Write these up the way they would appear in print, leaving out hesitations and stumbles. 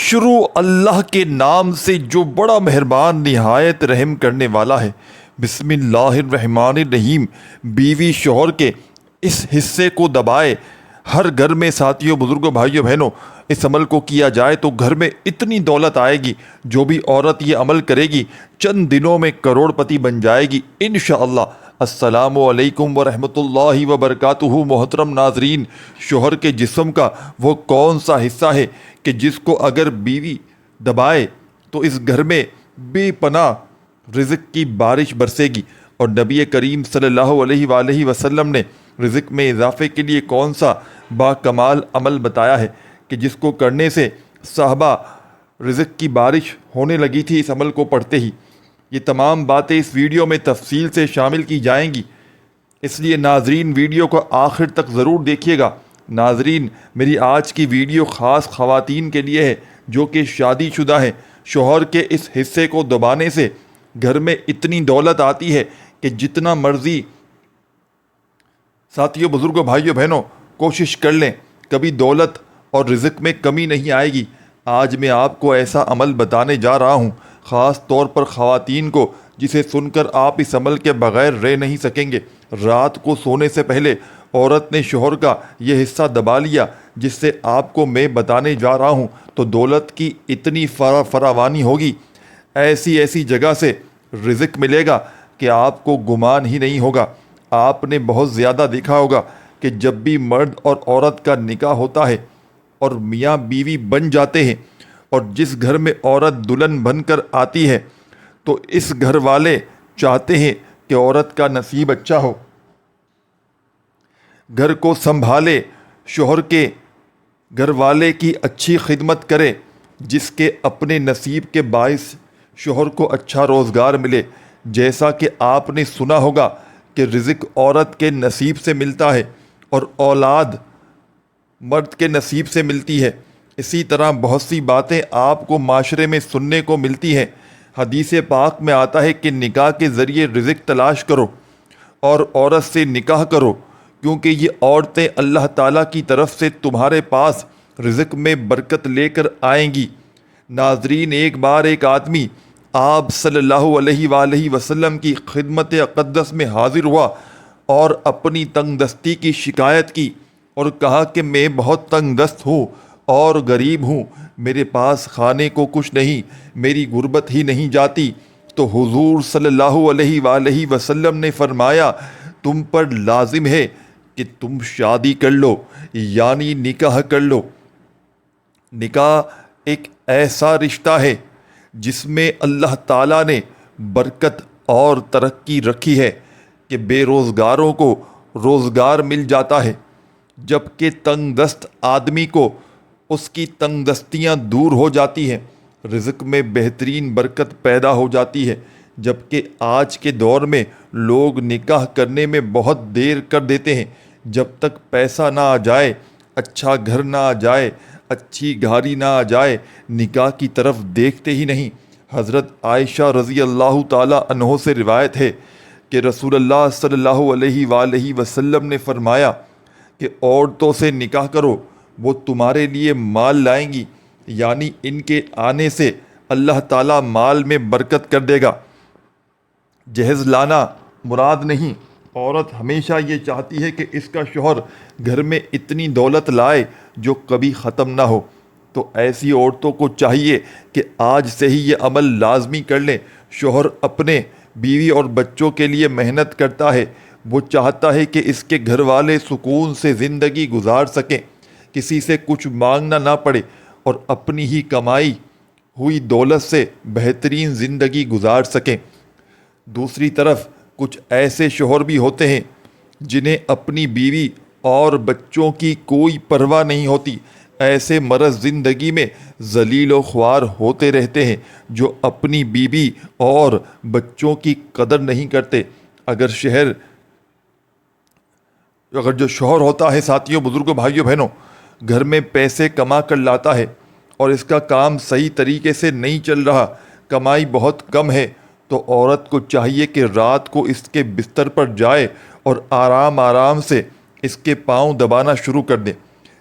شروع اللہ کے نام سے جو بڑا مہربان نہایت رحم کرنے والا ہے۔ بسم اللہ الرحمن الرحیم۔ بیوی شوہر کے اس حصے کو دبائے۔ ہر گھر میں ساتھیوں، بزرگوں، بھائیوں، بہنوں، اس عمل کو کیا جائے تو گھر میں اتنی دولت آئے گی، جو بھی عورت یہ عمل کرے گی چند دنوں میں کروڑ پتی بن جائے گی انشاءاللہ۔ السلام علیکم ورحمۃ اللہ وبرکاتہ۔ محترم ناظرین، شوہر کے جسم کا وہ کون سا حصہ ہے کہ جس کو اگر بیوی دبائے تو اس گھر میں بے پناہ رزق کی بارش برسے گی؟ اور نبی کریم صلی اللہ علیہ وآلہ وسلم نے رزق میں اضافے کے لیے کون سا با کمال عمل بتایا ہے کہ جس کو کرنے سے صحابہ رزق کی بارش ہونے لگی تھی اس عمل کو پڑھتے ہی؟ یہ تمام باتیں اس ویڈیو میں تفصیل سے شامل کی جائیں گی، اس لیے ناظرین ویڈیو کو آخر تک ضرور دیکھیے گا۔ ناظرین، میری آج کی ویڈیو خاص خواتین کے لیے ہے جو کہ شادی شدہ ہیں۔ شوہر کے اس حصے کو دبانے سے گھر میں اتنی دولت آتی ہے کہ جتنا مرضی ساتھیوں، بزرگوں، بھائیوں، بہنوں کوشش کر لیں، کبھی دولت اور رزق میں کمی نہیں آئے گی۔ آج میں آپ کو ایسا عمل بتانے جا رہا ہوں، خاص طور پر خواتین کو، جسے سن کر آپ اس عمل کے بغیر رہ نہیں سکیں گے۔ رات کو سونے سے پہلے عورت نے شوہر کا یہ حصہ دبا لیا جس سے آپ کو میں بتانے جا رہا ہوں، تو دولت کی اتنی فراوانی ہوگی، ایسی جگہ سے رزق ملے گا کہ آپ کو گمان ہی نہیں ہوگا۔ آپ نے بہت زیادہ دیکھا ہوگا کہ جب بھی مرد اور عورت کا نکاح ہوتا ہے اور میاں بیوی بن جاتے ہیں، اور جس گھر میں عورت دلہن بن کر آتی ہے تو اس گھر والے چاہتے ہیں کہ عورت کا نصیب اچھا ہو، گھر کو سنبھالے، شوہر کے گھر والے کی اچھی خدمت کرے، جس کے اپنے نصیب کے باعث شوہر کو اچھا روزگار ملے۔ جیسا کہ آپ نے سنا ہوگا کہ رزق عورت کے نصیب سے ملتا ہے اور اولاد مرد کے نصیب سے ملتی ہے، اسی طرح بہت سی باتیں آپ کو معاشرے میں سننے کو ملتی ہیں۔ حدیث پاک میں آتا ہے کہ نکاح کے ذریعے رزق تلاش کرو اور عورت سے نکاح کرو، کیونکہ یہ عورتیں اللہ تعالیٰ کی طرف سے تمہارے پاس رزق میں برکت لے کر آئیں گی۔ ناظرین، ایک بار ایک آدمی آپ صلی اللہ علیہ وآلہ وسلم کی خدمت اقدس میں حاضر ہوا اور اپنی تنگ دستی کی شکایت کی اور کہا کہ میں بہت تنگ دست ہوں اور غریب ہوں، میرے پاس کھانے کو کچھ نہیں، میری غربت ہی نہیں جاتی۔ تو حضور صلی اللہ علیہ وآلہ وسلم نے فرمایا، تم پر لازم ہے کہ تم شادی کر لو، یعنی نکاح کر لو۔ نکاح ایک ایسا رشتہ ہے جس میں اللہ تعالیٰ نے برکت اور ترقی رکھی ہے کہ بے روزگاروں کو روزگار مل جاتا ہے، جبکہ تنگ دست آدمی کو اس کی تنگ دستیاں دور ہو جاتی ہیں، رزق میں بہترین برکت پیدا ہو جاتی ہے۔ جبکہ آج کے دور میں لوگ نکاح کرنے میں بہت دیر کر دیتے ہیں، جب تک پیسہ نہ آ جائے، اچھا گھر نہ آ جائے، اچھی گاڑی نہ آ جائے، نکاح کی طرف دیکھتے ہی نہیں۔ حضرت عائشہ رضی اللہ تعالیٰ عنہ سے روایت ہے کہ رسول اللہ صلی اللہ علیہ وآلہ وسلم نے فرمایا کہ عورتوں سے نکاح کرو، وہ تمہارے لیے مال لائیں گی، یعنی ان کے آنے سے اللہ تعالیٰ مال میں برکت کر دے گا۔ جہیز لانا مراد نہیں، عورت ہمیشہ یہ چاہتی ہے کہ اس کا شوہر گھر میں اتنی دولت لائے جو کبھی ختم نہ ہو۔ تو ایسی عورتوں کو چاہیے کہ آج سے ہی یہ عمل لازمی کر لیں۔ شوہر اپنے بیوی اور بچوں کے لیے محنت کرتا ہے، وہ چاہتا ہے کہ اس کے گھر والے سکون سے زندگی گزار سکیں، کسی سے کچھ مانگنا نہ پڑے اور اپنی ہی کمائی ہوئی دولت سے بہترین زندگی گزار سکیں۔ دوسری طرف کچھ ایسے شوہر بھی ہوتے ہیں جنہیں اپنی بیوی اور بچوں کی کوئی پرواہ نہیں ہوتی۔ ایسے مرد زندگی میں ذلیل و خوار ہوتے رہتے ہیں جو اپنی بیوی اور بچوں کی قدر نہیں کرتے۔ اگر جو شوہر ہوتا ہے ساتھیوں، بزرگوں، بھائیوں، بہنوں، گھر میں پیسے کما کر لاتا ہے اور اس کا کام صحیح طریقے سے نہیں چل رہا، کمائی بہت کم ہے، تو عورت کو چاہیے کہ رات کو اس کے بستر پر جائے اور آرام سے اس کے پاؤں دبانا شروع کر دے۔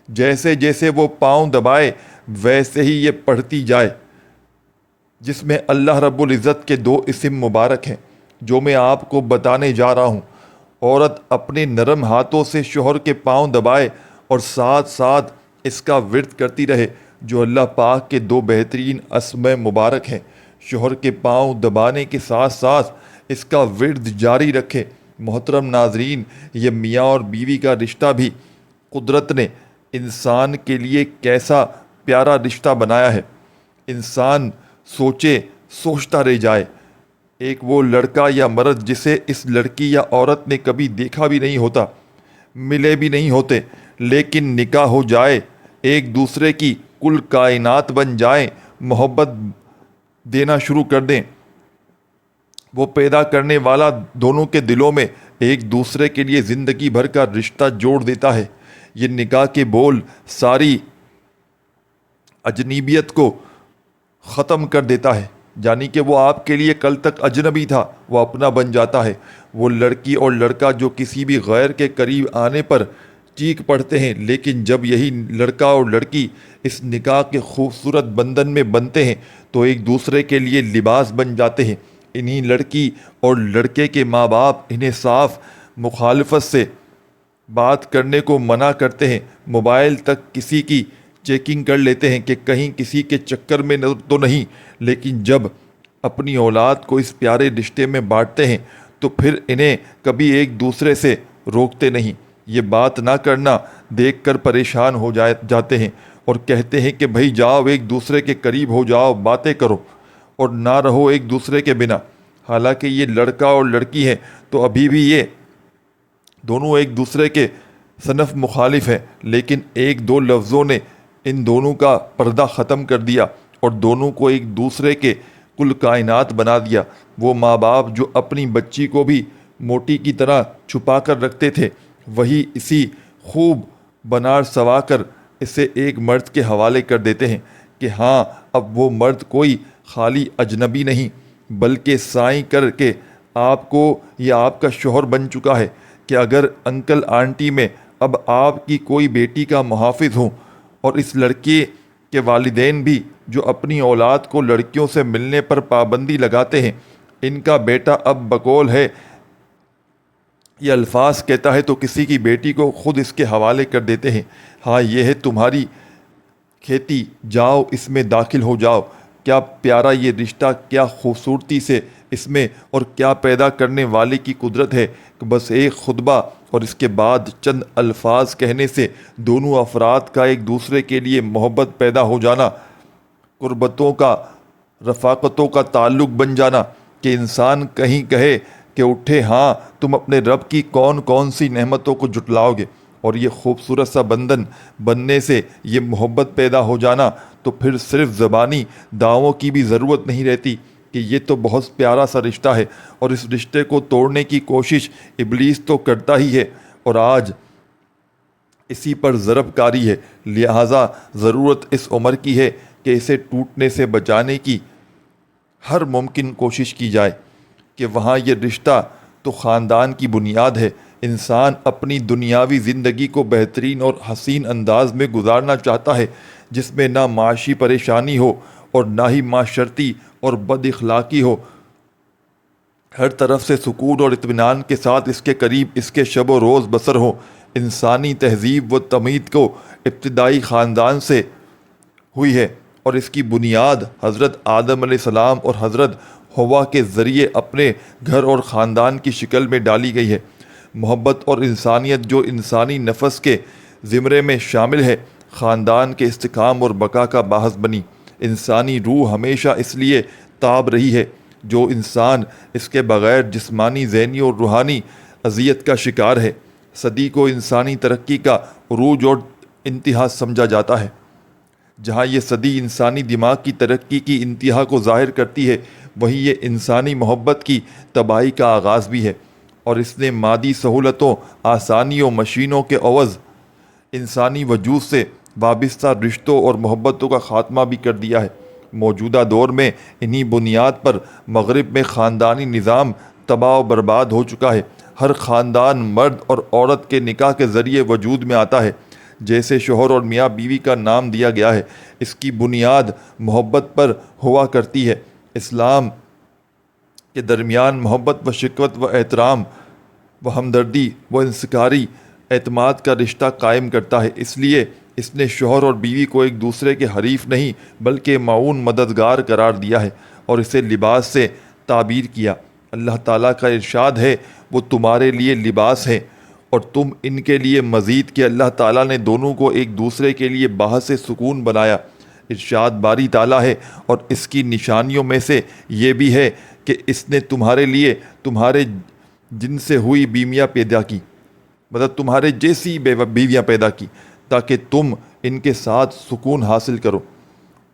جیسے جیسے وہ پاؤں دبائے، ویسے ہی یہ پڑھتی جائے، جس میں اللہ رب العزت کے 2 اسم مبارک ہیں جو میں آپ کو بتانے جا رہا ہوں۔ عورت اپنے نرم ہاتھوں سے شوہر کے پاؤں دبائے اور ساتھ ساتھ اس کا ورد کرتی رہے، جو اللہ پاک کے 2 بہترین اسماء مبارک ہیں۔ شوہر کے پاؤں دبانے کے ساتھ ساتھ اس کا ورد جاری رکھے۔ محترم ناظرین، یہ میاں اور بیوی کا رشتہ بھی قدرت نے انسان کے لیے کیسا پیارا رشتہ بنایا ہے۔ انسان سوچتا رہ جائے، ایک وہ لڑکا یا مرد جسے اس لڑکی یا عورت نے کبھی دیکھا بھی نہیں ہوتا، ملے بھی نہیں ہوتے، لیکن نکاح ہو جائے، ایک دوسرے کی کل کائنات بن جائیں، محبت دینا شروع کر دیں، وہ پیدا کرنے والا دونوں کے دلوں میں ایک دوسرے کے لیے زندگی بھر کا رشتہ جوڑ دیتا ہے۔ یہ نکاح کے بول ساری اجنبیت کو ختم کر دیتا ہے، یعنی کہ وہ آپ کے لیے کل تک اجنبی تھا، وہ اپنا بن جاتا ہے۔ وہ لڑکی اور لڑکا جو کسی بھی غیر کے قریب آنے پر چیخ پڑتے ہیں، لیکن جب یہی لڑکا اور لڑکی اس نکاح کے خوبصورت بندھن میں بنتے ہیں تو ایک دوسرے کے لیے لباس بن جاتے ہیں۔ انہی لڑکی اور لڑکے کے ماں باپ انہیں صاف مخالفت سے بات کرنے کو منع کرتے ہیں، موبائل تک کسی کی چیکنگ کر لیتے ہیں کہ کہیں کسی کے چکر میں تو نہیں، لیکن جب اپنی اولاد کو اس پیارے رشتے میں بانٹتے ہیں تو پھر انہیں کبھی ایک دوسرے سے روکتے نہیں۔ یہ بات نہ کرنا دیکھ کر پریشان ہو جاتے ہیں اور کہتے ہیں کہ بھائی جاؤ، ایک دوسرے کے قریب ہو جاؤ، باتیں کرو اور نہ رہو ایک دوسرے کے بنا۔ حالانکہ یہ لڑکا اور لڑکی ہیں تو ابھی بھی یہ دونوں ایک دوسرے کے صنف مخالف ہیں، لیکن ایک دو لفظوں نے ان دونوں کا پردہ ختم کر دیا اور دونوں کو ایک دوسرے کے کل کائنات بنا دیا۔ وہ ماں باپ جو اپنی بچی کو بھی موٹی کی طرح چھپا کر رکھتے تھے، وہی اسی خوب بنار سوا کر اسے ایک مرد کے حوالے کر دیتے ہیں کہ ہاں، اب وہ مرد کوئی خالی اجنبی نہیں بلکہ سائیں کر کے آپ کو یا آپ کا شوہر بن چکا ہے، کہ اگر انکل آنٹی میں اب آپ کی کوئی بیٹی کا محافظ ہوں، اور اس لڑکے کے والدین بھی جو اپنی اولاد کو لڑکیوں سے ملنے پر پابندی لگاتے ہیں، ان کا بیٹا اب بقول ہے یہ الفاظ کہتا ہے تو کسی کی بیٹی کو خود اس کے حوالے کر دیتے ہیں، ہاں یہ ہے تمہاری کھیتی، جاؤ اس میں داخل ہو جاؤ۔ کیا پیارا یہ رشتہ، کیا خوبصورتی سے اس میں اور کیا پیدا کرنے والے کی قدرت ہے کہ بس ایک خطبہ اور اس کے بعد چند الفاظ کہنے سے دونوں افراد کا ایک دوسرے کے لیے محبت پیدا ہو جانا، قربتوں کا، رفاقتوں کا تعلق بن جانا، کہ انسان کہیں کہے کہ اٹھے ہاں تم اپنے رب کی کون کون سی نعمتوں کو جھٹلاؤ گے، اور یہ خوبصورت سا بندھن بننے سے یہ محبت پیدا ہو جانا، تو پھر صرف زبانی دعووں کی بھی ضرورت نہیں رہتی کہ یہ تو بہت پیارا سا رشتہ ہے، اور اس رشتے کو توڑنے کی کوشش ابلیس تو کرتا ہی ہے اور آج اسی پر ضرب کاری ہے۔ لہٰذا ضرورت اس عمر کی ہے کہ اسے ٹوٹنے سے بچانے کی ہر ممکن کوشش کی جائے، کہ وہاں یہ رشتہ تو خاندان کی بنیاد ہے۔ انسان اپنی دنیاوی زندگی کو بہترین اور حسین انداز میں گزارنا چاہتا ہے، جس میں نہ معاشی پریشانی ہو اور نہ ہی معاشرتی اور بد اخلاقی ہو، ہر طرف سے سکون اور اطمینان کے ساتھ اس کے قریب اس کے شب و روز بسر ہو۔ انسانی تہذیب و تمید کو ابتدائی خاندان سے ہوئی ہے، اور اس کی بنیاد حضرت آدم علیہ السلام اور حضرت حوا کے ذریعے اپنے گھر اور خاندان کی شکل میں ڈالی گئی ہے۔ محبت اور انسانیت جو انسانی نفس کے زمرے میں شامل ہے، خاندان کے استحکام اور بقا کا باعث بنی۔ انسانی روح ہمیشہ اس لیے تاب رہی ہے، جو انسان اس کے بغیر جسمانی، ذہنی اور روحانی اذیت کا شکار ہے۔ صدی کو انسانی ترقی کا عروج اور انتہا سمجھا جاتا ہے۔ جہاں یہ صدی انسانی دماغ کی ترقی کی انتہا کو ظاہر کرتی ہے، وہیں یہ انسانی محبت کی تباہی کا آغاز بھی ہے، اور اس نے مادی سہولتوں، آسانیوں، مشینوں کے عوض انسانی وجود سے وابستہ رشتوں اور محبتوں کا خاتمہ بھی کر دیا ہے۔ موجودہ دور میں انہی بنیاد پر مغرب میں خاندانی نظام تباہ و برباد ہو چکا ہے۔ ہر خاندان مرد اور عورت کے نکاح کے ذریعے وجود میں آتا ہے، جیسے شوہر اور میاں بیوی کا نام دیا گیا ہے، اس کی بنیاد محبت پر ہوا کرتی ہے۔ اسلام کے درمیان محبت و شفقت و احترام و ہمدردی و انصاری اعتماد کا رشتہ قائم کرتا ہے۔ اس لیے اس نے شوہر اور بیوی کو ایک دوسرے کے حریف نہیں بلکہ معاون مددگار قرار دیا ہے اور اسے لباس سے تعبیر کیا۔ اللہ تعالیٰ کا ارشاد ہے، وہ تمہارے لیے لباس ہے اور تم ان کے لیے مزید کہ اللہ تعالیٰ نے دونوں کو ایک دوسرے کے لیے باعث سکون بنایا۔ ارشاد باری تعالیٰ ہے، اور اس کی نشانیوں میں سے یہ بھی ہے کہ اس نے تمہارے لیے تمہارے جن سے ہوئی بیویاں پیدا کی، مطلب تمہارے جیسی بیویاں پیدا کی تاکہ تم ان کے ساتھ سکون حاصل کرو،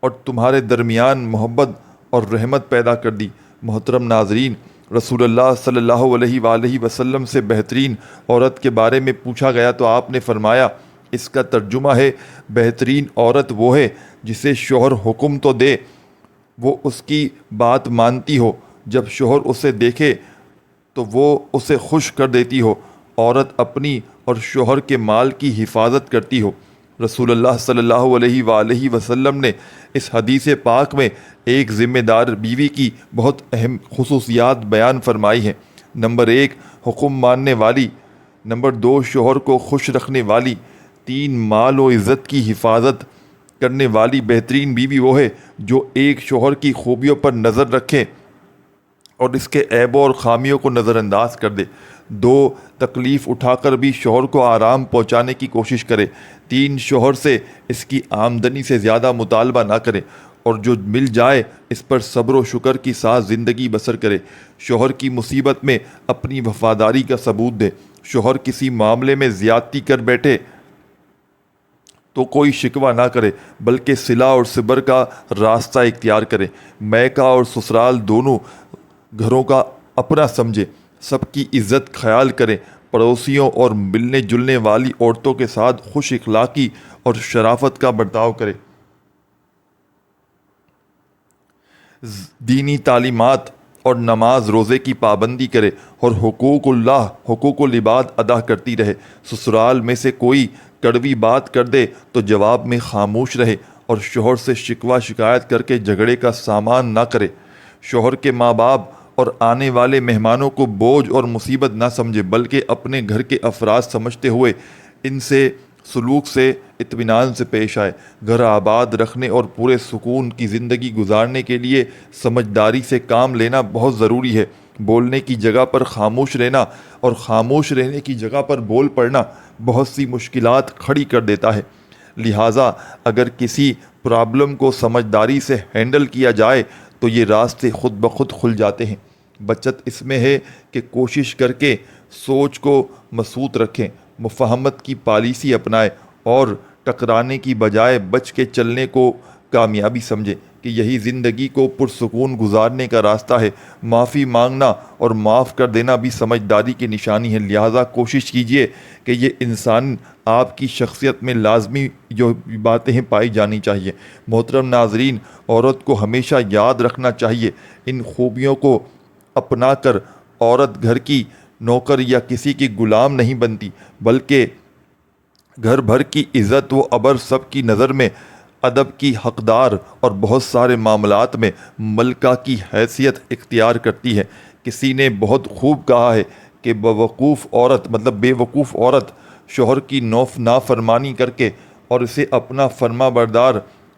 اور تمہارے درمیان محبت اور رحمت پیدا کر دی۔ محترم ناظرین، رسول اللہ صلی اللہ علیہ وآلہ وسلم سے بہترین عورت کے بارے میں پوچھا گیا تو آپ نے فرمایا، اس کا ترجمہ ہے، بہترین عورت وہ ہے جسے شوہر حکم تو دے وہ اس کی بات مانتی ہو، جب شوہر اسے دیکھے تو وہ اسے خوش کر دیتی ہو، عورت اپنی اور شوہر کے مال کی حفاظت کرتی ہو۔ رسول اللہ صلی اللہ علیہ وآلہ وسلم نے اس حدیث پاک میں ایک ذمہ دار بیوی کی بہت اہم خصوصیات بیان فرمائی ہیں۔ نمبر 1، حکم ماننے والی۔ نمبر 2، شوہر کو خوش رکھنے والی۔ 3، مال و عزت کی حفاظت کرنے والی بہترین بیوی وہ ہے جو ایک شوہر کی خوبیوں پر نظر رکھے اور اس کے عیبوں اور خامیوں کو نظر انداز کر دے۔ 2، تکلیف اٹھا کر بھی شوہر کو آرام پہنچانے کی کوشش کرے۔ 3، شوہر سے اس کی آمدنی سے زیادہ مطالبہ نہ کرے اور جو مل جائے اس پر صبر و شکر کی ساتھ زندگی بسر کرے۔ شوہر کی مصیبت میں اپنی وفاداری کا ثبوت دے۔ شوہر کسی معاملے میں زیادتی کر بیٹھے تو کوئی شکوہ نہ کرے بلکہ صلح اور صبر کا راستہ اختیار کرے۔ میکہ اور سسرال دونوں گھروں کا اپنا سمجھے، سب کی عزت خیال کرے، پڑوسیوں اور ملنے جلنے والی عورتوں کے ساتھ خوش اخلاقی اور شرافت کا برتاؤ کرے، دینی تعلیمات اور نماز روزے کی پابندی کرے اور حقوق اللہ، حقوق العباد ادا کرتی رہے۔ سسرال میں سے کوئی کڑوی بات کر دے تو جواب میں خاموش رہے اور شوہر سے شکوہ شکایت کر کے جھگڑے کا سامان نہ کرے۔ شوہر کے ماں باپ اور آنے والے مہمانوں کو بوجھ اور مصیبت نہ سمجھے بلکہ اپنے گھر کے افراد سمجھتے ہوئے ان سے سلوک سے اطمینان سے پیش آئے۔ گھر آباد رکھنے اور پورے سکون کی زندگی گزارنے کے لیے سمجھداری سے کام لینا بہت ضروری ہے۔ بولنے کی جگہ پر خاموش رہنا اور خاموش رہنے کی جگہ پر بول پڑنا بہت سی مشکلات کھڑی کر دیتا ہے۔ لہٰذا اگر کسی پرابلم کو سمجھداری سے ہینڈل کیا جائے تو یہ راستے خود بخود کھل جاتے ہیں۔ بچت اس میں ہے کہ کوشش کر کے سوچ کو مسعود رکھیں، مفاہمت کی پالیسی اپنائیں اور ٹکرانے کی بجائے بچ کے چلنے کو کامیابی سمجھیں کہ یہی زندگی کو پرسکون گزارنے کا راستہ ہے۔ معافی مانگنا اور معاف کر دینا بھی سمجھداری کی نشانی ہے، لہٰذا کوشش کیجیے کہ یہ انسان آپ کی شخصیت میں لازمی جو باتیں ہیں پائی جانی چاہیے۔ محترم ناظرین، عورت کو ہمیشہ یاد رکھنا چاہیے، ان خوبیوں کو اپنا کر عورت گھر کی نوکر یا کسی کی غلام نہیں بنتی بلکہ گھر بھر کی عزت و ابر، سب کی نظر میں ادب کی حقدار اور بہت سارے معاملات میں ملکہ کی حیثیت اختیار کرتی ہے۔ کسی نے بہت خوب کہا ہے کہ بیوقوف عورت، مطلب بے وقوف عورت، شوہر کی نافرمانی کر کے اور اسے اپنا فرما بردار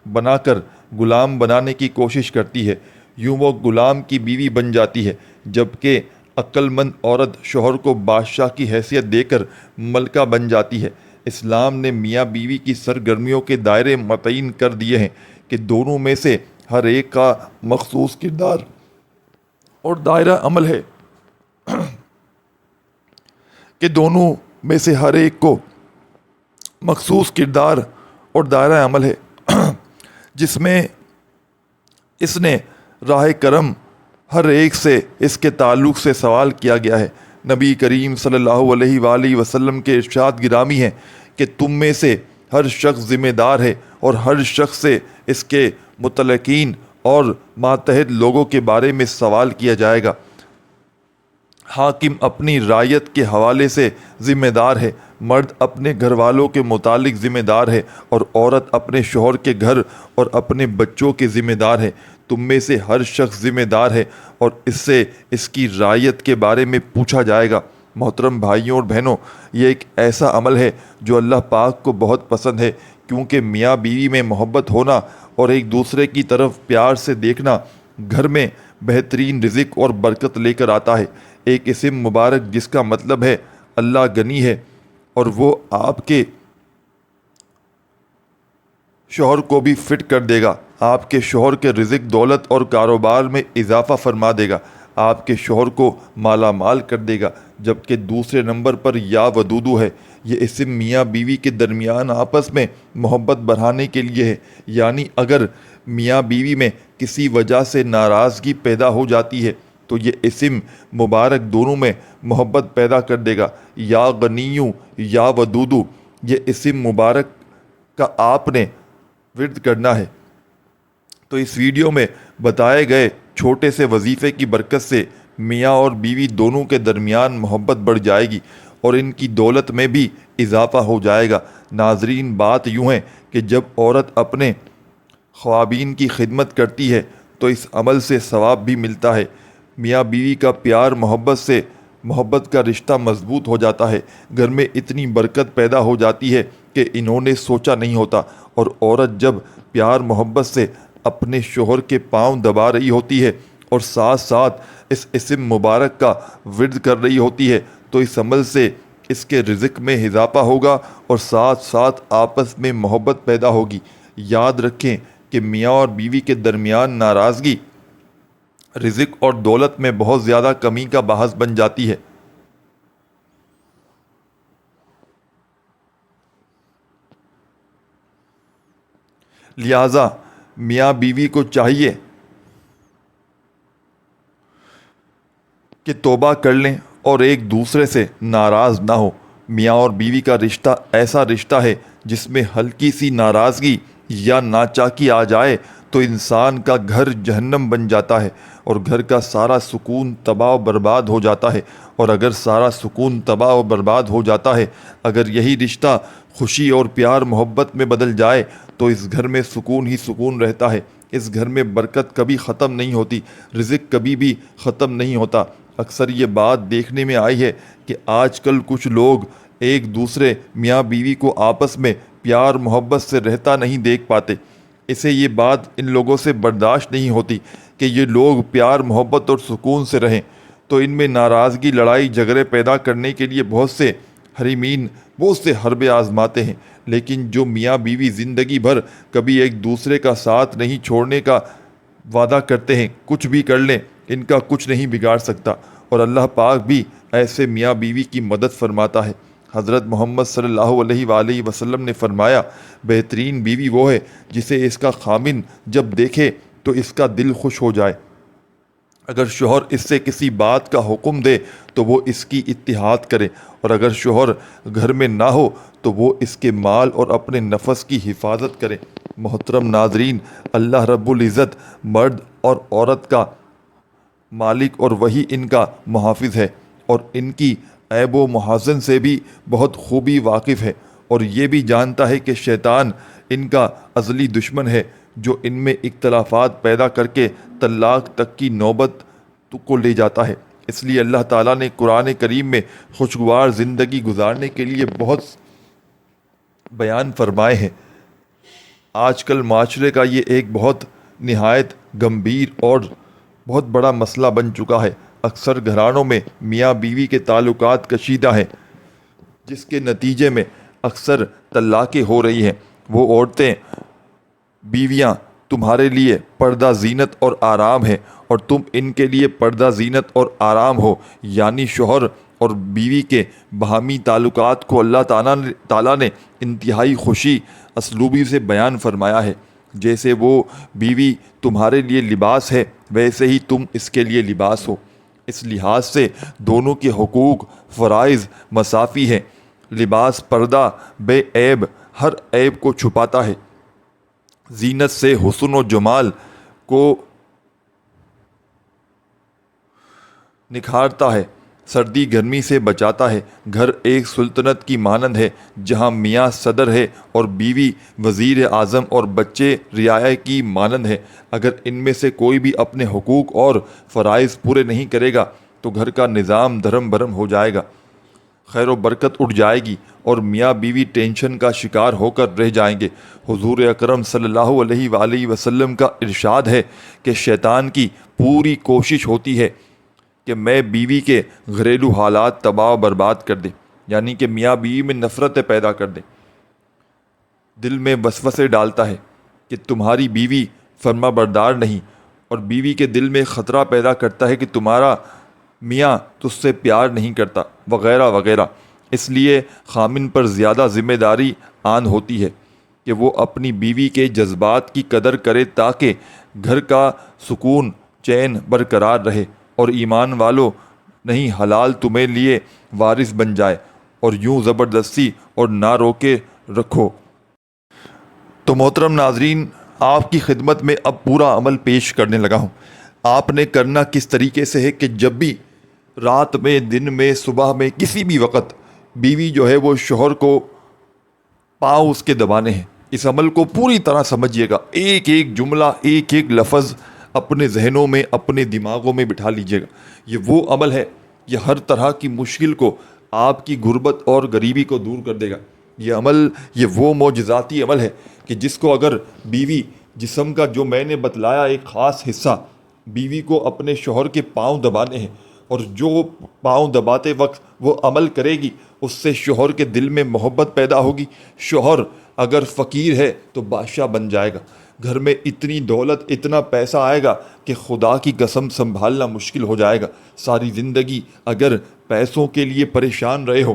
بنا کر غلام بنانے کی کوشش کرتی ہے، یوں وہ غلام کی بیوی بن جاتی ہے، جبکہ عقل مند عورت شوہر کو بادشاہ کی حیثیت دے کر ملکہ بن جاتی ہے۔ اسلام نے میاں بیوی کی سرگرمیوں کے دائرے متعین کر دیے ہیں کہ دونوں میں سے ہر ایک کا مخصوص کردار اور دائرہ عمل ہے کہ دونوں میں سے ہر ایک کو مخصوص کردار اور دائرہ عمل ہے جس میں اس نے راہ کرم ہر ایک سے اس کے تعلق سے سوال کیا گیا ہے۔ نبی کریم صلی اللہ علیہ وآلہ وسلم کے ارشاد گرامی ہیں کہ تم میں سے ہر شخص ذمہ دار ہے اور ہر شخص سے اس کے متعلقین اور ماتحت لوگوں کے بارے میں سوال کیا جائے گا۔ حاکم اپنی رعیت کے حوالے سے ذمہ دار ہے، مرد اپنے گھر والوں کے متعلق ذمہ دار ہے اور عورت اپنے شوہر کے گھر اور اپنے بچوں کے ذمہ دار ہے۔ تم میں سے ہر شخص ذمہ دار ہے اور اس سے اس کی رعیت کے بارے میں پوچھا جائے گا۔ محترم بھائیوں اور بہنوں، یہ ایک ایسا عمل ہے جو اللہ پاک کو بہت پسند ہے، کیونکہ میاں بیوی میں محبت ہونا اور ایک دوسرے کی طرف پیار سے دیکھنا گھر میں بہترین رزق اور برکت لے کر آتا ہے۔ ایک اسم مبارک جس کا مطلب ہے اللہ غنی ہے اور وہ آپ کے شوہر کو بھی فٹ کر دے گا، آپ کے شوہر کے رزق، دولت اور کاروبار میں اضافہ فرما دے گا، آپ کے شوہر کو مالا مال کر دے گا۔ جبکہ دوسرے نمبر پر یا ودودو ہے۔ یہ اسم میاں بیوی کے درمیان آپس میں محبت بڑھانے کے لیے ہے، یعنی اگر میاں بیوی میں کسی وجہ سے ناراضگی پیدا ہو جاتی ہے تو یہ اسم مبارک دونوں میں محبت پیدا کر دے گا۔ یا غنیو یا ودودو، یہ اسم مبارک کا آپ نے ورد کرنا ہے۔ تو اس ویڈیو میں بتائے گئے چھوٹے سے وظیفے کی برکت سے میاں اور بیوی دونوں کے درمیان محبت بڑھ جائے گی اور ان کی دولت میں بھی اضافہ ہو جائے گا۔ ناظرین، بات یوں ہے کہ جب عورت اپنے خوابین کی خدمت کرتی ہے تو اس عمل سے ثواب بھی ملتا ہے۔ میاں بیوی کا پیار محبت کا رشتہ مضبوط ہو جاتا ہے، گھر میں اتنی برکت پیدا ہو جاتی ہے کہ انہوں نے سوچا نہیں ہوتا، اور عورت جب پیار محبت سے اپنے شوہر کے پاؤں دبا رہی ہوتی ہے اور ساتھ ساتھ اس اسم مبارک کا ورد کر رہی ہوتی ہے تو اس عمل سے اس کے رزق میں اضافہ ہوگا اور ساتھ ساتھ آپس میں محبت پیدا ہوگی۔ یاد رکھیں کہ میاں اور بیوی کے درمیان ناراضگی رزق اور دولت میں بہت زیادہ کمی کا باعث بن جاتی ہے۔ لہٰذا میاں بیوی کو چاہیے کہ توبہ کر لیں اور ایک دوسرے سے ناراض نہ ہو۔ میاں اور بیوی کا رشتہ ایسا رشتہ ہے جس میں ہلکی سی ناراضگی یا ناچاکی آ جائے تو انسان کا گھر جہنم بن جاتا ہے اور گھر کا سارا سکون تباہ و برباد ہو جاتا ہے۔ اور اگر سارا سکون تباہ و برباد ہو جاتا ہے، اگر یہی رشتہ خوشی اور پیار محبت میں بدل جائے تو اس گھر میں سکون ہی سکون رہتا ہے، اس گھر میں برکت کبھی ختم نہیں ہوتی، رزق کبھی بھی ختم نہیں ہوتا۔ اکثر یہ بات دیکھنے میں آئی ہے کہ آج کل کچھ لوگ ایک دوسرے میاں بیوی کو آپس میں پیار محبت سے رہتا نہیں دیکھ پاتے۔ اسے یہ بات ان لوگوں سے برداشت نہیں ہوتی کہ یہ لوگ پیار محبت اور سکون سے رہیں، تو ان میں ناراضگی لڑائی جھگڑے پیدا کرنے کے لیے بہت سے حریمین بہت سے حربے آزماتے ہیں، لیکن جو میاں بیوی زندگی بھر کبھی ایک دوسرے کا ساتھ نہیں چھوڑنے کا وعدہ کرتے ہیں، کچھ بھی کر لیں ان کا کچھ نہیں بگاڑ سکتا، اور اللہ پاک بھی ایسے میاں بیوی کی مدد فرماتا ہے۔ حضرت محمد صلی اللہ علیہ وآلہ وسلم نے فرمایا، بہترین بیوی وہ ہے جسے اس کا خامن جب دیکھے تو اس کا دل خوش ہو جائے۔ اگر شوہر اس سے کسی بات کا حکم دے تو وہ اس کی اتحاد کرے، اور اگر شوہر گھر میں نہ ہو تو وہ اس کے مال اور اپنے نفس کی حفاظت کرے۔ محترم ناظرین، اللہ رب العزت مرد اور عورت کا مالک اور وہی ان کا محافظ ہے، اور ان کی عیب و محاسن سے بھی بہت خوبی واقف ہے، اور یہ بھی جانتا ہے کہ شیطان ان کا ازلی دشمن ہے جو ان میں اختلافات پیدا کر کے طلاق تک کی نوبت کو لے جاتا ہے۔ اس لیے اللہ تعالیٰ نے قرآن کریم میں خوشگوار زندگی گزارنے کے لیے بہت بیان فرمائے ہیں۔ آج کل معاشرے کا یہ ایک بہت نہایت گمبھیر اور بہت بڑا مسئلہ بن چکا ہے۔ اکثر گھرانوں میں میاں بیوی کے تعلقات کشیدہ ہیں، جس کے نتیجے میں اکثر طلاقیں ہو رہی ہیں۔ وہ عورتیں، بیویاں تمہارے لیے پردہ زینت اور آرام ہیں اور تم ان کے لیے پردہ زینت اور آرام ہو، یعنی شوہر اور بیوی کے باہمی تعلقات کو اللہ تعالیٰ نے انتہائی خوشی اسلوبی سے بیان فرمایا ہے۔ جیسے وہ بیوی تمہارے لیے لباس ہے ویسے ہی تم اس کے لیے لباس ہو۔ اس لحاظ سے دونوں کے حقوق فرائض مساوی ہیں۔ لباس پردہ بے عیب ہر عیب کو چھپاتا ہے، زینت سے حسن و جمال کو نکھارتا ہے، سردی گرمی سے بچاتا ہے۔ گھر ایک سلطنت کی مانند ہے جہاں میاں صدر ہے اور بیوی وزیر اعظم اور بچے رعایا کی مانند ہے۔ اگر ان میں سے کوئی بھی اپنے حقوق اور فرائض پورے نہیں کرے گا تو گھر کا نظام دھرم بھرم ہو جائے گا، خیر و برکت اٹھ جائے گی اور میاں بیوی ٹینشن کا شکار ہو کر رہ جائیں گے۔ حضور اکرم صلی اللہ علیہ وآلہ وسلم کا ارشاد ہے کہ شیطان کی پوری کوشش ہوتی ہے کہ میں بیوی کے گھریلو حالات تباہ و برباد کر دے، یعنی کہ میاں بیوی میں نفرتیں پیدا کر دے۔ دل میں وسوسے ڈالتا ہے کہ تمہاری بیوی فرما بردار نہیں، اور بیوی کے دل میں خطرہ پیدا کرتا ہے کہ تمہارا میاں تجھ سے پیار نہیں کرتا، وغیرہ وغیرہ۔ اس لیے خامن پر زیادہ ذمہ داری آن ہوتی ہے کہ وہ اپنی بیوی کے جذبات کی قدر کرے تاکہ گھر کا سکون چین برقرار رہے اور ایمان والو نہیں حلال تمہیں لیے وارث بن جائے، اور یوں زبردستی اور نہ روکے رکھو۔ تو محترم ناظرین، آپ کی خدمت میں اب پورا عمل پیش کرنے لگا ہوں۔ آپ نے کرنا کس طریقے سے ہے کہ جب بھی رات میں، دن میں، صبح میں، کسی بھی وقت بیوی جو ہے وہ شوہر کو پاؤں اس کے دبانے ہیں۔ اس عمل کو پوری طرح سمجھیے گا، ایک ایک جملہ، ایک ایک لفظ اپنے ذہنوں میں، اپنے دماغوں میں بٹھا لیجیے گا۔ یہ وہ عمل ہے، یہ ہر طرح کی مشکل کو، آپ کی غربت اور غریبی کو دور کر دے گا۔ یہ عمل، یہ وہ معجزاتی عمل ہے کہ جس کو اگر بیوی جسم کا، جو میں نے بتلایا ایک خاص حصہ، بیوی کو اپنے شوہر کے پاؤں دبانے ہیں، اور جو پاؤں دباتے وقت وہ عمل کرے گی، اس سے شوہر کے دل میں محبت پیدا ہوگی۔ شوہر اگر فقیر ہے تو بادشاہ بن جائے گا۔ گھر میں اتنی دولت، اتنا پیسہ آئے گا کہ خدا کی قسم سنبھالنا مشکل ہو جائے گا۔ ساری زندگی اگر پیسوں کے لیے پریشان رہے ہو،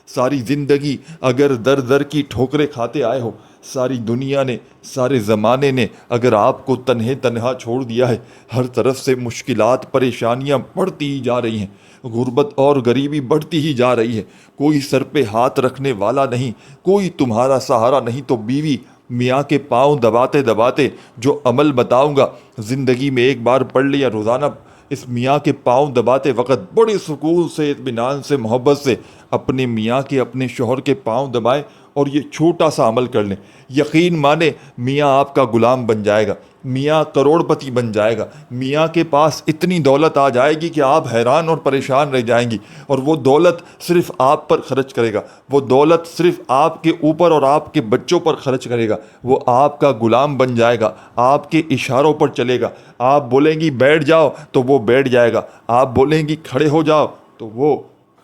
ساری زندگی اگر در در کی ٹھوکریں کھاتے آئے ہو، ساری دنیا نے، سارے زمانے نے اگر آپ کو تنہا چھوڑ دیا ہے، ہر طرف سے مشکلات، پریشانیاں بڑھتی ہی جا رہی ہیں، غربت اور غریبی بڑھتی ہی جا رہی ہے، کوئی سر پہ ہاتھ رکھنے والا نہیں، کوئی تمہارا سہارا نہیں، تو بیوی میاں کے پاؤں دباتے دباتے جو عمل بتاؤں گا، زندگی میں ایک بار پڑھ لیا، روزانہ اس میاں کے پاؤں دباتے وقت بڑے سکون سے، اطمینان سے، محبت سے اپنے میاں کے، اپنے شوہر کے پاؤں دبائیں اور یہ چھوٹا سا عمل کر لیں۔ یقین مانے میاں آپ کا غلام بن جائے گا، میاں کروڑ پتی بن جائے گا، میاں کے پاس اتنی دولت آ جائے گی کہ آپ حیران اور پریشان رہ جائیں گی، اور وہ دولت صرف آپ پر خرچ کرے گا، وہ دولت صرف آپ کے اوپر اور آپ کے بچوں پر خرچ کرے گا، وہ آپ کا غلام بن جائے گا، آپ کے اشاروں پر چلے گا۔ آپ بولیں گی بیٹھ جاؤ تو وہ بیٹھ جائے گا، آپ بولیں گی کھڑے ہو جاؤ تو وہ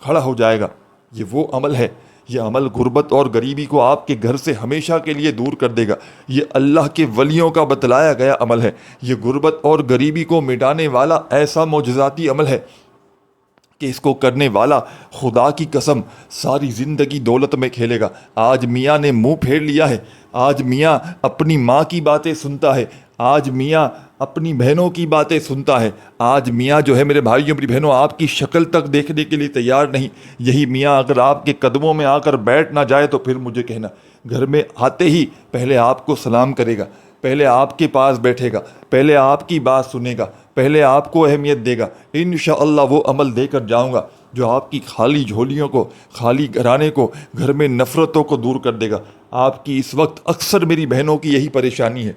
کھڑا ہو جائے گا۔ یہ وہ عمل ہے، یہ عمل غربت اور غریبی کو آپ کے گھر سے ہمیشہ کے لیے دور کر دے گا۔ یہ اللہ کے ولیوں کا بتلایا گیا عمل ہے، یہ غربت اور غریبی کو مٹانے والا ایسا معجزاتی عمل ہے کہ اس کو کرنے والا خدا کی قسم ساری زندگی دولت میں کھیلے گا۔ آج میاں نے منہ پھیر لیا ہے، آج میاں اپنی ماں کی باتیں سنتا ہے، آج میاں اپنی بہنوں کی باتیں سنتا ہے، آج میاں جو ہے میرے بھائیوں، میری بہنوں، آپ کی شکل تک دیکھنے کے لیے تیار نہیں۔ یہی میاں اگر آپ کے قدموں میں آ کر بیٹھ نہ جائے تو پھر مجھے کہنا۔ گھر میں آتے ہی پہلے آپ کو سلام کرے گا، پہلے آپ کے پاس بیٹھے گا، پہلے آپ کی بات سنے گا، پہلے آپ کو اہمیت دے گا۔ انشاءاللہ وہ عمل دے کر جاؤں گا جو آپ کی خالی جھولیوں کو، خالی گھرانے کو، گھر میں نفرتوں کو دور کر دے گا۔ آپ کی اس وقت اکثر میری بہنوں کی یہی پریشانی ہے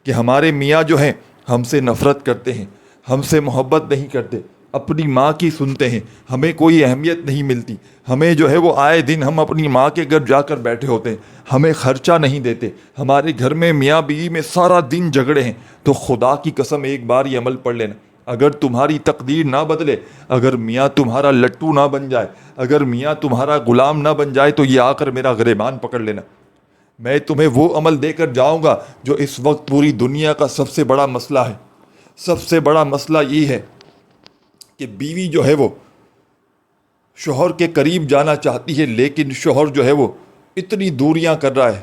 کہ ہمارے میاں جو ہیں ہم سے نفرت کرتے ہیں، ہم سے محبت نہیں کرتے، اپنی ماں کی سنتے ہیں، ہمیں کوئی اہمیت نہیں ملتی، ہمیں جو ہے وہ آئے دن ہم اپنی ماں کے گھر جا کر بیٹھے ہوتے ہیں، ہمیں خرچہ نہیں دیتے، ہمارے گھر میں میاں بیوی میں سارا دن جھگڑے ہیں۔ تو خدا کی قسم ایک بار یہ عمل پڑھ لینا، اگر تمہاری تقدیر نہ بدلے، اگر میاں تمہارا لٹو نہ بن جائے، اگر میاں تمہارا غلام نہ بن جائے، تو یہ آ کر میرا گریبان پکڑ لینا۔ میں تمہیں وہ عمل دے کر جاؤں گا جو اس وقت پوری دنیا کا سب سے بڑا مسئلہ ہے۔ سب سے بڑا مسئلہ یہ ہے کہ بیوی جو ہے وہ شوہر کے قریب جانا چاہتی ہے، لیکن شوہر جو ہے وہ اتنی دوریاں کر رہا ہے،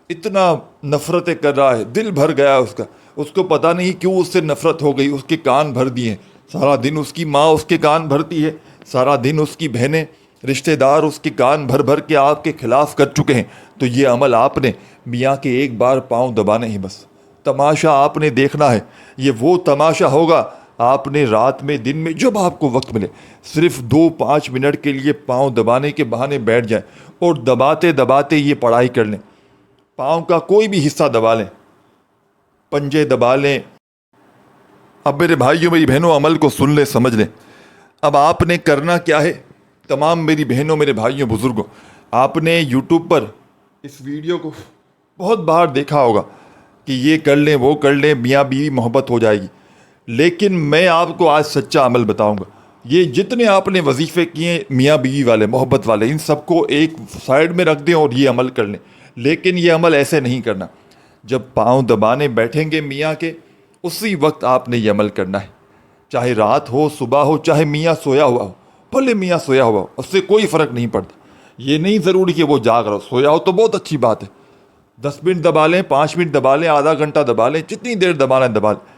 اتنا نفرتیں کر رہا ہے، دل بھر گیا ہے اس کو پتہ نہیں کیوں اس سے نفرت ہو گئی، اس کے کان بھر دیے ہیں۔ سارا دن اس کی ماں اس کے کان بھرتی ہے، سارا دن اس کی بہنیں، رشتہ دار اس کے کان بھر بھر کے آپ کے خلاف کر چکے ہیں۔ تو یہ عمل آپ نے میاں کے ایک بار پاؤں دبانے ہیں، بس تماشا آپ نے دیکھنا ہے۔ یہ وہ تماشا ہوگا آپ نے رات میں دن میں جب آپ کو وقت ملے صرف 2-5 منٹ کے لیے پاؤں دبانے کے بہانے بیٹھ جائیں اور دباتے دباتے یہ پڑھائی کر لیں. پاؤں کا کوئی بھی حصہ دبا لیں, پنجے دبا لیں. اب میرے بھائیوں میری بہنوں عمل کو سن لیں, سمجھ لیں. اب آپ نے کرنا کیا ہے, تمام میری بہنوں میرے بھائیوں بزرگوں, آپ نے یوٹیوب پر اس ویڈیو کو بہت بار دیکھا ہوگا کہ یہ کر لیں وہ کر لیں, میاں بیوی محبت ہو جائے گی. لیکن میں آپ کو آج سچا عمل بتاؤں گا. یہ جتنے آپ نے وظیفے کیے میاں بیوی والے محبت والے, ان سب کو ایک سائڈ میں رکھ دیں اور یہ عمل کر لیں. لیکن یہ عمل ایسے نہیں کرنا. جب پاؤں دبانے بیٹھیں گے میاں کے, اسی وقت آپ نے یہ عمل کرنا ہے. چاہے رات ہو صبح ہو, چاہے میاں سویا ہوا ہو, بھلے میاں سویا ہوا ہو, اس سے کوئی فرق نہیں پڑتا. یہ نہیں ضروری کہ وہ جاگ رہا ہو, سویا ہو تو بہت اچھی بات ہے. 10 منٹ دبا لیں, 5 منٹ دبا لیں, آدھا گھنٹہ دبا لیں, جتنی دیر دبانا ہے دبا لیں.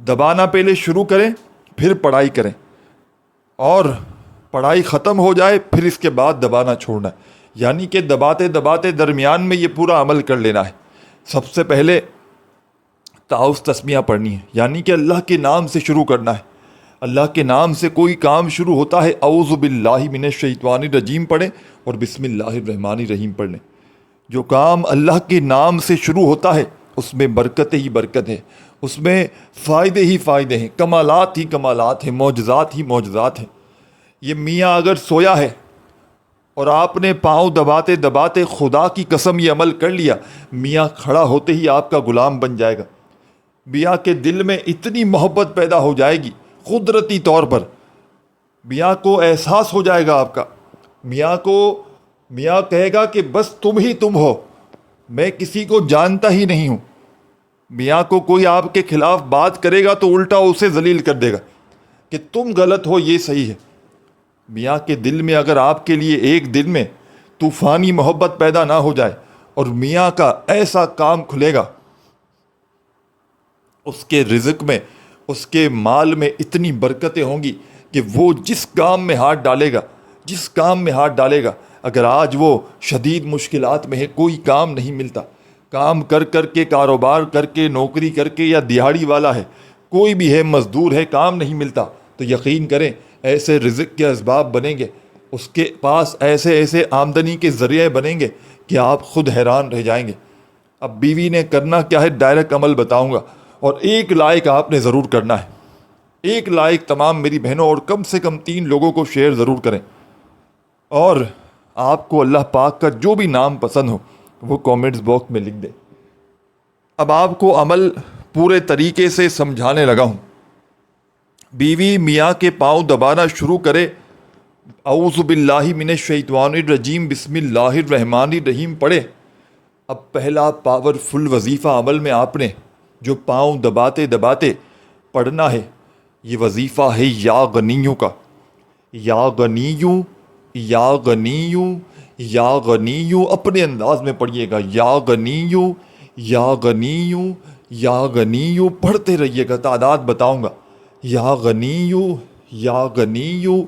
دبانا پہلے شروع کریں, پھر پڑھائی کریں, اور پڑھائی ختم ہو جائے پھر اس کے بعد دبانا چھوڑنا ہے. یعنی کہ دباتے دباتے درمیان میں یہ پورا عمل کر لینا ہے. سب سے پہلے تعوذ تسمیہ پڑھنی ہے, یعنی کہ اللہ کے نام سے شروع کرنا ہے. اللہ کے نام سے کوئی کام شروع ہوتا ہے, اعوذ باللہ من الشیطان الرجیم پڑھیں اور بسم اللہ الرحمن الرحیم پڑھ لیں. جو کام اللہ کے نام سے شروع ہوتا ہے اس میں برکت ہی برکت ہے, اس میں فائدے ہی فائدے ہیں, کمالات ہی کمالات ہیں, معجزات ہی معجزات ہیں. یہ میاں اگر سویا ہے اور آپ نے پاؤں دباتے دباتے خدا کی قسم یہ عمل کر لیا, میاں کھڑا ہوتے ہی آپ کا غلام بن جائے گا. میاں کے دل میں اتنی محبت پیدا ہو جائے گی قدرتی طور پر, میاں کو احساس ہو جائے گا آپ کا. میاں کہے گا کہ بس تم ہی تم ہو, میں کسی کو جانتا ہی نہیں ہوں. میاں کو کوئی آپ کے خلاف بات کرے گا تو الٹا اسے ذلیل کر دے گا کہ تم غلط ہو, یہ صحیح ہے. میاں کے دل میں اگر آپ کے لیے ایک دن میں طوفانی محبت پیدا نہ ہو جائے, اور میاں کا ایسا کام کھلے گا, اس کے رزق میں اس کے مال میں اتنی برکتیں ہوں گی کہ وہ جس کام میں ہاتھ ڈالے گا, اگر آج وہ شدید مشکلات میں ہے, کوئی کام نہیں ملتا, کام کر کر کے, کاروبار کر کے, نوکری کر کے, یا دیہاڑی والا ہے, کوئی بھی ہے, مزدور ہے, کام نہیں ملتا, تو یقین کریں ایسے رزق کے اسباب بنیں گے, اس کے پاس ایسے ایسے آمدنی کے ذریعے بنیں گے کہ آپ خود حیران رہ جائیں گے. اب بیوی نے کرنا کیا ہے, ڈائریکٹ عمل بتاؤں گا, اور 1 لائک آپ نے ضرور کرنا ہے. 1 لائک تمام میری بہنوں, اور کم سے کم 3 لوگوں کو شیئر ضرور کریں. اور آپ کو اللہ پاک کا جو بھی نام پسند ہو وہ کامنٹس باکس میں لکھ دیں. اب آپ کو عمل پورے طریقے سے سمجھانے لگا ہوں. بیوی میاں کے پاؤں دبانا شروع کرے, اعوذ باللہ من الشیطان الرجیم بسم اللہ الرحمن الرحیم پڑھے. اب پہلا پاورفل وظیفہ عمل میں آپ نے جو پاؤں دباتے دباتے پڑھنا ہے, یہ وظیفہ ہے یا غنیوں کا. یا غنیوں, یا غنیوں, یا غنیوں, اپنے انداز میں پڑھیے گا. یا غنیوں, یا غنیوں, یا غنیوں, پڑھتے رہیے گا, تعداد بتاؤں گا. یا غنیوں, یا غنیوں,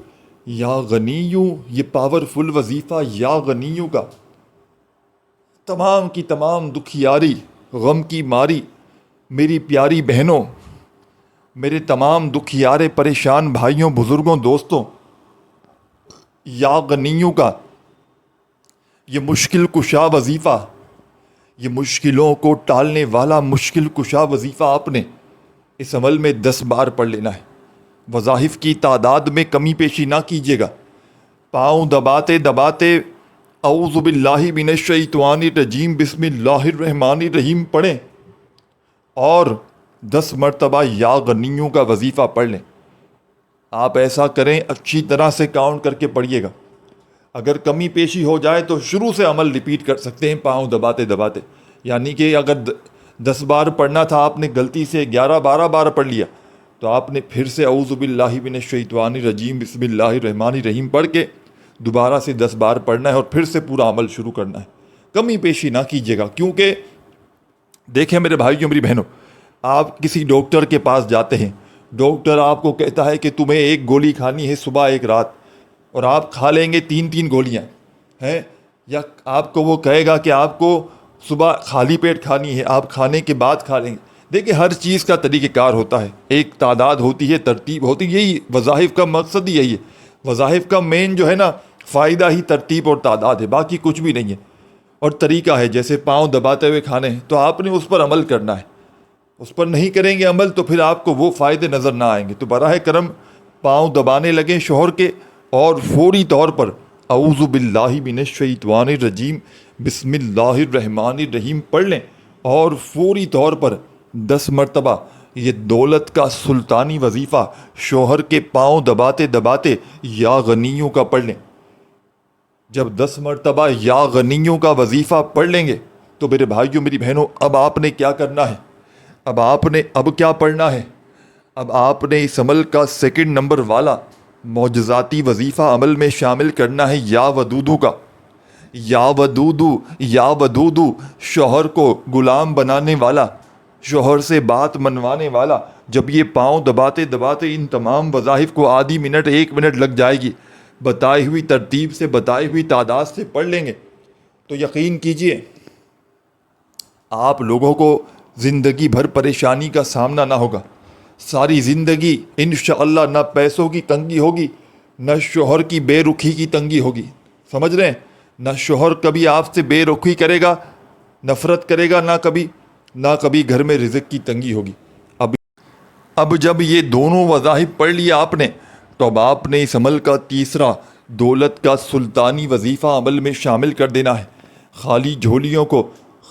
یا غنیوں, یہ پاورفل وظیفہ یا غنیوں کا تمام کی تمام دکھیاری, غم کی ماری میری پیاری بہنوں, میرے تمام دکھیارے پریشان بھائیوں بزرگوں دوستوں, یا غنیوں کا یہ مشکل کشا وظیفہ, یہ مشکلوں کو ٹالنے والا مشکل کشا وظیفہ آپ نے اس عمل میں 10 بار پڑھ لینا ہے. وظائف کی تعداد میں کمی پیشی نہ کیجیے گا. پاؤں دباتے دباتے اعوذ باللہ من الشیطان الرجیم بسم اللہ الرحمن الرحیم پڑھیں, اور 10 مرتبہ یا غنیوں کا وظیفہ پڑھ لیں. آپ ایسا کریں, اچھی طرح سے کاؤنٹ کر کے پڑھیے گا. اگر کمی پیشی ہو جائے تو شروع سے عمل ریپیٹ کر سکتے ہیں پاؤں دباتے دباتے. یعنی کہ اگر 10 بار پڑھنا تھا, آپ نے غلطی سے 11-12 بار پڑھ لیا, تو آپ نے پھر سے اعوذ باللہ من الشیطان الرجیم بسم اللہ الرحمن الرحیم پڑھ کے دوبارہ سے 10 بار پڑھنا ہے, اور پھر سے پورا عمل شروع کرنا ہے. کمی پیشی نہ کیجیے گا. کیونکہ دیکھیں میرے بھائیوں میری بہنوں, آپ کسی ڈاکٹر کے پاس جاتے ہیں, ڈاکٹر آپ کو کہتا ہے کہ تمہیں 1 گولی کھانی ہے صبح 1 رات, اور آپ کھا لیں گے 3 گولیاں ہیں, یا آپ کو وہ کہے گا کہ آپ کو صبح خالی پیٹ کھانی ہے, آپ کھانے کے بعد کھا لیں گے. دیکھیں ہر چیز کا طریقہ کار ہوتا ہے، ایک تعداد ہوتی ہے، ترتیب ہوتی ہے، یہی وظائف کا مقصد ہی یہی ہے۔ وظائف کا مین جو ہے نا فائدہ ہی ترتیب اور تعداد ہے، باقی کچھ بھی نہیں ہے۔ اور طریقہ ہے، جیسے پاؤں دباتے ہوئے کھانے ہیں تو آپ نے اس پر عمل کرنا ہے، اس پر نہیں کریں گے عمل تو پھر آپ کو وہ فائدے نظر نہ آئیں گے۔ تو براہ کرم پاؤں دبانے لگیں شوہر کے، اور فوری طور پر اعوذ باللہ من الشیطان الرجیم بسم اللہ الرحمن الرحیم پڑھ لیں، اور فوری طور پر 10 مرتبہ یہ دولت کا سلطانی وظیفہ شوہر کے پاؤں دباتے دباتے یا غنیوں کا پڑھ لیں۔ جب 10 مرتبہ یا غنیوں کا وظیفہ پڑھ لیں گے تو میرے بھائیوں میری بہنوں، اب آپ نے کیا کرنا ہے؟ اب کیا پڑھنا ہے؟ اب آپ نے اس عمل کا سیکنڈ نمبر والا معجزاتی وظیفہ عمل میں شامل کرنا ہے، یا ودودو کا۔ یا ودودو، یا ودودو، شوہر کو غلام بنانے والا، شوہر سے بات منوانے والا۔ جب یہ پاؤں دباتے دباتے ان تمام وظائف کو آدھی منٹ 1 منٹ لگ جائے گی، بتائی ہوئی ترتیب سے، بتائی ہوئی تعداد سے پڑھ لیں گے، تو یقین کیجئے آپ لوگوں کو زندگی بھر پریشانی کا سامنا نہ ہوگا۔ ساری زندگی انشاءاللہ نہ پیسوں کی تنگی ہوگی، نہ شوہر کی بے رخی کی تنگی ہوگی، سمجھ رہے ہیں؟ نہ شوہر کبھی آپ سے بے رخی کرے گا، نفرت کرے گا، نہ کبھی گھر میں رزق کی تنگی ہوگی۔ اب جب یہ دونوں وظائف پڑھ لیا آپ نے، تو اب آپ نے اس عمل کا تیسرا دولت کا سلطانی وظیفہ عمل میں شامل کر دینا ہے۔ خالی جھولیوں کو،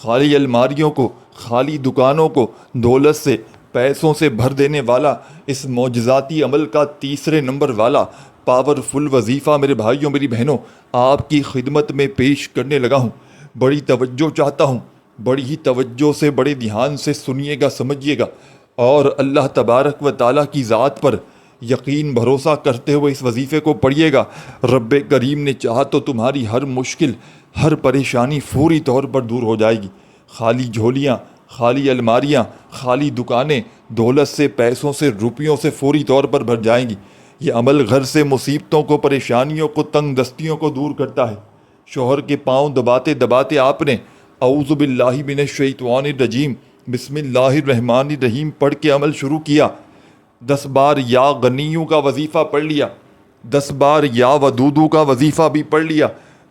خالی الماریوں کو، خالی دکانوں کو دولت سے، پیسوں سے بھر دینے والا اس معجزاتی عمل کا تیسرے نمبر والا پاورفل وظیفہ میرے بھائیوں میری بہنوں آپ کی خدمت میں پیش کرنے لگا ہوں۔ بڑی توجہ چاہتا ہوں، بڑی ہی توجہ سے، بڑے دھیان سے سنیے گا، سمجھیے گا، اور اللہ تبارک و تعالیٰ کی ذات پر یقین بھروسہ کرتے ہوئے اس وظیفے کو پڑھیے گا۔ رب کریم نے چاہا تو تمہاری ہر مشکل، ہر پریشانی فوری طور پر دور ہو جائے گی۔ خالی جھولیاں، خالی الماریاں، خالی دکانیں دولت سے، پیسوں سے، روپیوں سے فوری طور پر بھر جائیں گی۔ یہ عمل گھر سے مصیبتوں کو، پریشانیوں کو، تنگ دستیوں کو دور کرتا ہے۔ شوہر کے پاؤں دباتے دباتے آپ نے اعوذ باللہ من الشیطان الرجیم بسم اللہ الرحمن الرحیم پڑھ کے عمل شروع کیا۔ 10 بار یا غنیوں کا وظیفہ پڑھ لیا، 10 بار یا ودودو کا وظیفہ بھی پڑھ لیا،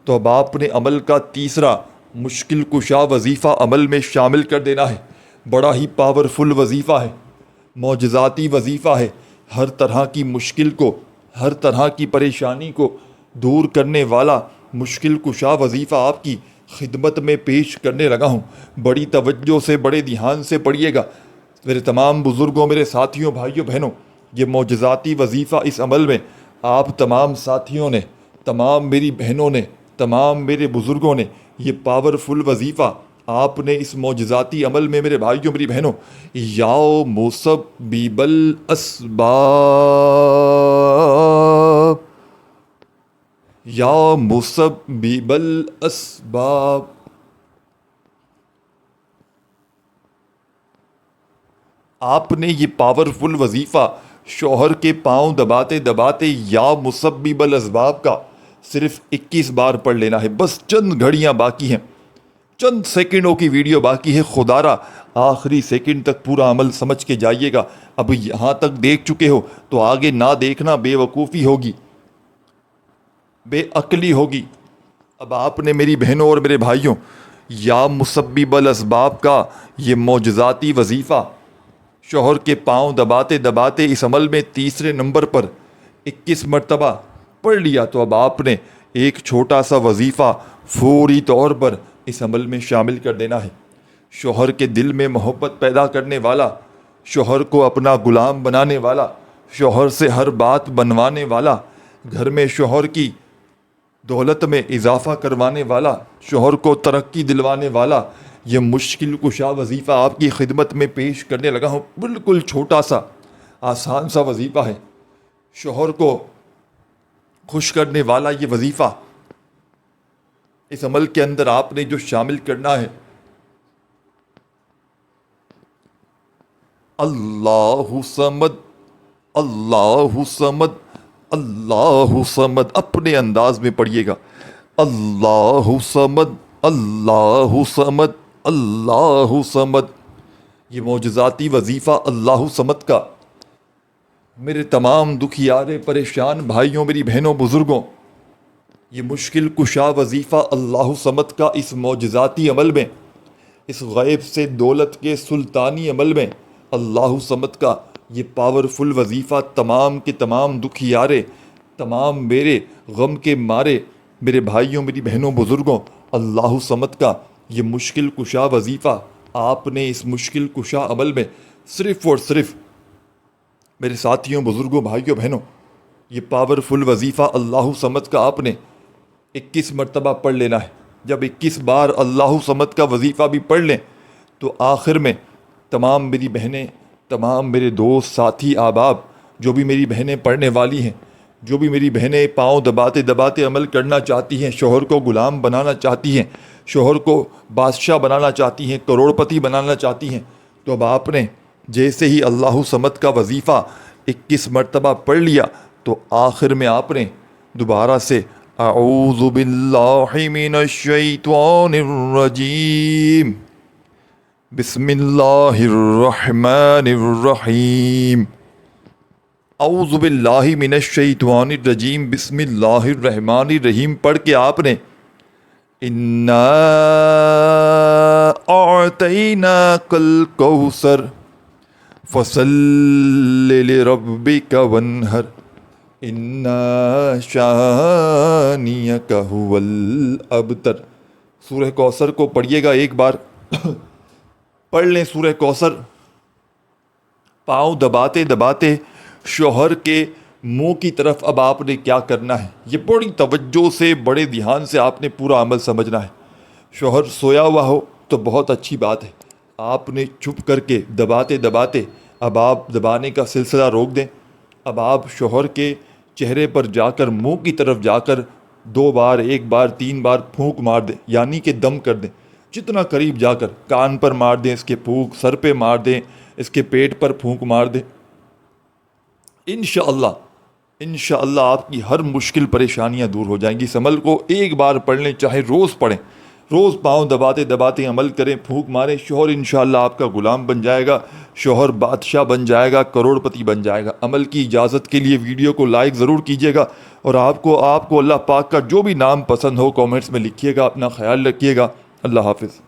تو اب آپ نے عمل کا تیسرا مشکل کشا وظیفہ عمل میں شامل کر دینا ہے۔ بڑا ہی پاورفل وظیفہ ہے، معجزاتی وظیفہ ہے۔ ہر طرح کی مشکل کو، ہر طرح کی پریشانی کو دور کرنے والا مشکل کشا وظیفہ آپ کی خدمت میں پیش کرنے لگا ہوں۔ بڑی توجہ سے، بڑے دھیان سے پڑھیے گا میرے تمام بزرگوں، میرے ساتھیوں، بھائیوں، بہنوں۔ یہ معجزاتی وظیفہ اس عمل میں آپ تمام ساتھیوں نے، تمام میری بہنوں نے، تمام میرے بزرگوں نے یہ پاورفل وظیفہ آپ نے اس معجزاتی عمل میں میرے بھائیوں، میری بہنوں، یا مسبب الاسباب، یا مسبب الاسباب، آپ نے یہ پاورفل وظیفہ شوہر کے پاؤں دباتے دباتے یا مسبب الاسباب کا صرف 21 بار پڑھ لینا ہے۔ بس چند گھڑیاں باقی ہیں، چند سیکنڈوں کی ویڈیو باقی ہے۔ خدا را آخری سیکنڈ تک پورا عمل سمجھ کے جائیے گا۔ اب یہاں تک دیکھ چکے ہو تو آگے نہ دیکھنا بے وقوفی ہوگی، بے عقلی ہوگی۔ اب آپ نے میری بہنوں اور میرے بھائیوں یا مسبب الاسباب کا یہ معجزاتی وظیفہ شوہر کے پاؤں دباتے دباتے اس عمل میں تیسرے نمبر پر 21 مرتبہ پڑھ لیا، تو اب آپ نے ایک چھوٹا سا وظیفہ فوری طور پر اس عمل میں شامل کر دینا ہے۔ شوہر کے دل میں محبت پیدا کرنے والا، شوہر کو اپنا غلام بنانے والا، شوہر سے ہر بات بنوانے والا، گھر میں شوہر کی دولت میں اضافہ کروانے والا، شوہر کو ترقی دلوانے والا یہ مشکل کشا وظیفہ آپ کی خدمت میں پیش کرنے لگا ہوں۔ بالکل چھوٹا سا، آسان سا وظیفہ ہے، شوہر کو خوش کرنے والا یہ وظیفہ۔ اس عمل کے اندر آپ نے جو شامل کرنا ہے، اللہ صمد، اللہ صمد، اللہ صمد، اپنے انداز میں پڑھیے گا۔ اللہ صمد، اللہ صمد، اللہ صمد، یہ معجزاتی وظیفہ اللہ صمد کا میرے تمام دکھیارے پریشان بھائیوں، میری بہنوں، بزرگوں، یہ مشکل کشا وظیفہ اللہ صمد کا اس معجزاتی عمل میں، اس غیب سے دولت کے سلطانی عمل میں اللہ صمد کا یہ پاورفل وظیفہ تمام کے تمام دکھیارے، تمام میرے غم کے مارے میرے بھائیوں، میری بہنوں، بزرگوں، اللہ صمد کا یہ مشکل کشا وظیفہ آپ نے اس مشکل کشا عمل میں صرف اور صرف میرے ساتھیوں، بزرگوں، بھائیوں، بہنوں، یہ پاورفل وظیفہ اللہ صمد کا آپ نے 21 مرتبہ پڑھ لینا ہے۔ جب 21 بار اللہ صمد کا وظیفہ بھی پڑھ لیں تو آخر میں تمام میری بہنیں، تمام میرے دوست، ساتھی، احباب، جو بھی میری بہنیں پڑھنے والی ہیں، جو بھی میری بہنیں پاؤں دباتے دباتے عمل کرنا چاہتی ہیں، شوہر کو غلام بنانا چاہتی ہیں، شوہر کو بادشاہ بنانا چاہتی ہیں، کروڑ پتی بنانا چاہتی ہیں، تو اب آپ نے جیسے ہی اللہ صمد کا وظیفہ 21 مرتبہ پڑھ لیا تو آخر میں آپ نے دوبارہ سے اعوذ باللہ من الشیطان الرجیم بسم اللہ الرحمن الرحیم، اعوذ باللہ من الشیطان الرجیم بسم اللہ الرحمن الرحیم پڑھ کے آپ نے انا اعطیناک الکوثر فصل لربک وانحر انا شانیک هو الابتر۔ سورہ کوثر کو پڑھیے گا ایک بار، پڑھ لیں سورہ کوثر، پاؤں دباتے دباتے شوہر کے منہ کی طرف اب آپ نے کیا کرنا ہے، یہ بڑی توجہ سے، بڑے دھیان سے آپ نے پورا عمل سمجھنا ہے۔ شوہر سویا ہوا ہو تو بہت اچھی بات ہے، آپ نے چھپ کر کے دباتے دباتے اب آپ دبانے کا سلسلہ روک دیں۔ اب آپ شوہر کے چہرے پر جا کر، منہ کی طرف جا کر 2 بار، 1 بار، 3 بار پھونک مار دیں، یعنی کہ دم کر دیں۔ جتنا قریب جا کر کان پر مار دیں اس کے پھونک، سر پہ مار دیں، اس کے پیٹ پر پھونک مار دیں۔ انشاءاللہ آپ کی ہر مشکل پریشانیاں دور ہو جائیں گی۔ اس عمل کو ایک بار پڑھ لیں، چاہے روز پڑھیں، روز پاؤں دباتے دباتے عمل کریں، پھونک ماریں، شوہر انشاءاللہ آپ کا غلام بن جائے گا، شوہر بادشاہ بن جائے گا، کروڑ پتی بن جائے گا۔ عمل کی اجازت کے لیے ویڈیو کو لائک ضرور کیجیے گا، اور آپ کو اللہ پاک کا جو بھی نام پسند ہو کامنٹس میں لکھیے گا۔ اپنا خیال رکھیے گا۔ اللہ حافظ۔